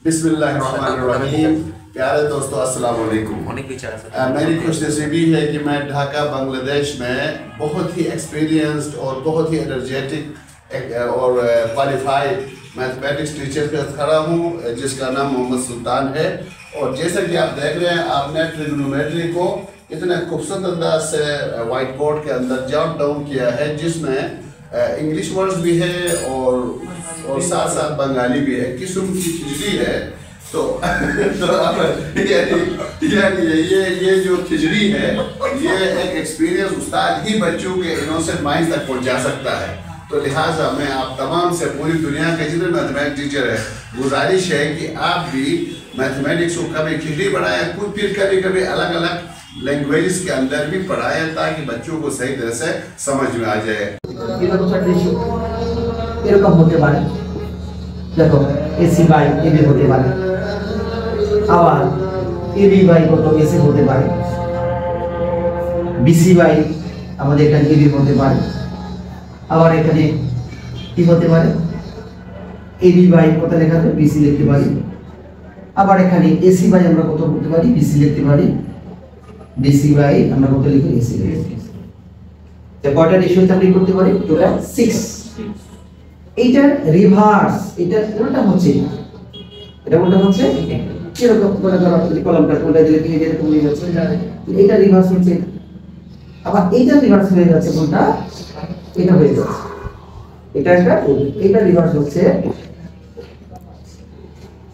बिस्मिल्लाहिर्रहमानिर्रहीम। प्यारे दोस्तों, अस्सलाम वालेकुम। मेरी खुशनसीबी है कि मैं ढाका बांग्लादेश में बहुत ही एक्सपीरियंस्ड और बहुत ही एनर्जेटिक और क्वालिफाइड मैथमेटिक्स टीचर के साथ खड़ा हूँ, जिसका नाम मोहम्मद सुल्तान है। और जैसा कि आप देख रहे हैं, आपने ट्रिग्नोमेट्री को इतने खूबसूरत अंदाज से वाइट बोर्ड के अंदर जॉट डाउन किया है, जिसमें इंग्लिश वर्ड्स भी है और साथ साथ बंगाली भी है। किस्म की खिचड़ी है। तो अब यानी ये जो खिचड़ी है, ये एक एक्सपीरियंस उस्ताद ही बच्चों के इनोसेंट माइंड तक पहुंचा सकता है। तो लिहाजा मैं आप तमाम से, पूरी दुनिया के जितने मैथमेटिक्स टीचर है, गुजारिश है कि आप भी मैथमेटिक्स को कभी खिचड़ी पढ़ाएं, कुछ फिर कभी कभी अलग अलग लैंग्वेजेस के अंदर भी पढ़ाएं, ताकि बच्चों को सही तरह से समझ में आ जाए। এরকম হতে পারে, দেখো এসি বাই এবি হতে পারে, আবার এবি বাই কত এসি হতে পারে, বিসি বাই আমাদের এখানে এবি হতে পারে, আবার এখানে কি হতে পারে, এবি বাই কত লেখা আছে বিসি লিখতে পারি, আবার এখানে এসি বাই আমরা কত করতে পারি বিসি লিখতে পারি, বিসি বাই আমরা কত লিখি এসি লিখতে পারি। তো কয়টা রেশিও আমরা করতে পারি? টোটাল 6। এইটার রিভার্স, এটা উল্টা হচ্ছে, এটা উল্টা হচ্ছে কিরকম করে ধরো কলমটা উল্টা দিলে কি এটা কমে যাচ্ছে, এটা রিভার্স হচ্ছে, আবার এইটা রিভার্স হয়ে যাচ্ছে, কোনটা এটা হয়ে যাচ্ছে, এটা একটা এটা রিভার্স হচ্ছে।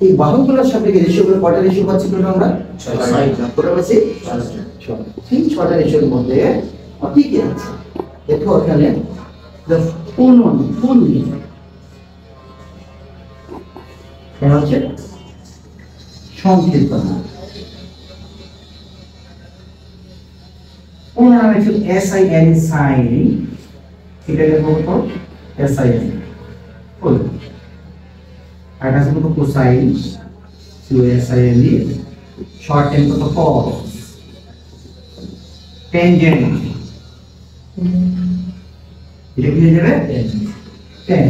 এই বাহুগুলোর সাথে রেশিওগুলো কয়টা রেশিও পাচ্ছি আমরা? 6টা। কত পাচ্ছি? 6। ঠিক 6টা রেশিওর মধ্যে কি কি আছে দেখো, এখানে ফুল এটা হচ্ছে সংক্ষিপ্ত নাম। ওনার নাম হচ্ছে SIN সাইন, এটাকে বলবো SIN ফুল। আর এটা হচ্ছে কোসাইন, COSIN, শর্ট টাইম কত কস, টেনজেন্ট, এটা কি হয়ে যাবে 10।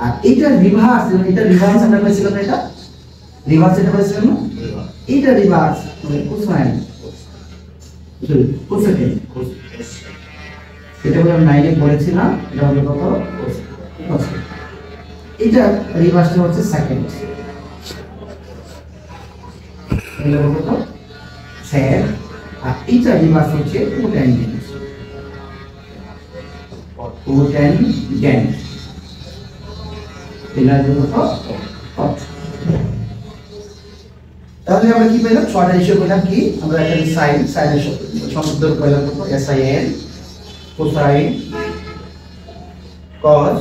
আর এটা রিভার্স, এটা রিভার্স আমরা পেয়েছিলাম, এটা রিভার্স, এটা পেয়েছিলাম না, এটা রিভার্স মানে কোসাইন, কোসেকেন্ড, এটা আমরা 9 এ পড়েছিলাম, এটা হলো কত cos। এটা রিভার্সটা হচ্ছে সেকেন্ড, এটা হলো কত সেক। আর এটা রিভার্স হচ্ছে কোট্যানজেন্ট, কোট্যানজেন্ট, এটা হলো কত। তাহলে আমরা কি পেলাম? 6টা রেশিও পেলাম। কি আমরা এখানে সাইনের শব্দ পেলাম কত? SIN, cosine, cos,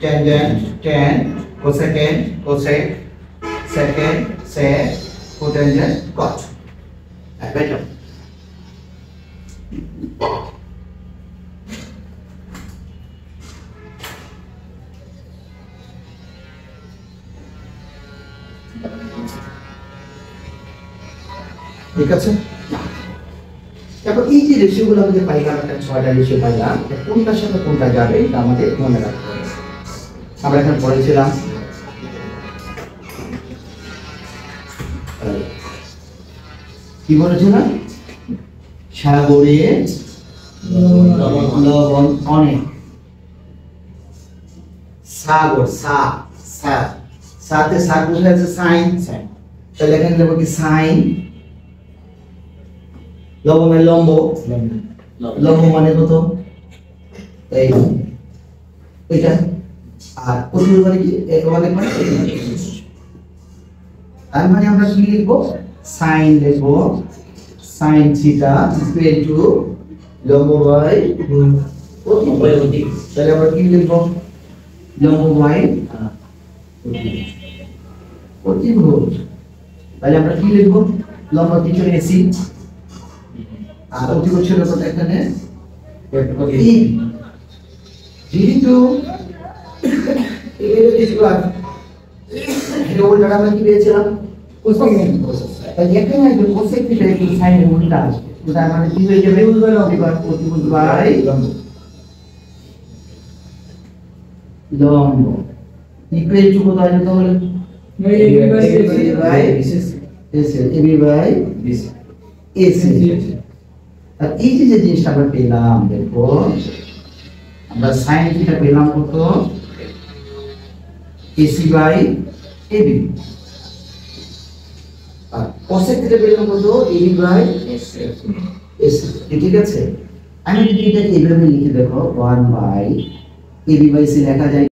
tangent, tan, cosecant, cosec, secant, sec, cotangent, cot। বেটা ঠিক আছে। এখন এই যে রেশিওগুলো আমাদের পাইলাম, একটা 6টা রেশিও পাইলাম, কোনটার সাথে কোনটা যাবে এটা আমাদের মনে রাখতে হবে। আমরা এখানে পড়েছিলাম কি বলেছিলাম? সাগরে লবণ অনেক। সাগর, সাথে সাগ বসে আছে সাইন, তাহলে এখানে দেবো কি সাইন। লব মানে লম্ব, লম্ব মানে কত? এই এটা। আর প্রতিবিম্ব মানে কি? মানে তার মানে আমরা কি লিখবো? সাইন লিখবো, সাইন থিটা ইকুয়াল টু লম্ব বাই প্রতিবিম্ব। তাহলে আমরা কি লিখবো? লম্ব বাই প্রতিভুজ। তাহলে আমরা কি লিখবো? লম্ব পিছনে এসি আর প্রতিভুজ ছিল কত এখানে? ই। যেহেতু এটা উল্টা আমরা কি পেয়েছিলাম? কোসেক। তাহলে এখানে যে কোসেক থিটা একটু সাইনের উল্টা আসবে, তার মানে কি হয়ে যাবে? প্রতিভুজ বাই লম্ব ইকুয়াল টু কত আসবে তাহলে? AB by AC. আর এই যে জিনিসটা আমরা পেলাম, দেখো আমরা সাইন থিটা পেলাম কত, এসি বাই এবি। আর কোসেক থিটা পেলাম কত, এবি বাই এসি। ঠিক আছে, আমি যদি এটাকে এইভাবে লিখে দেখো 1 বাই এবি বাই সি লেখা যায়।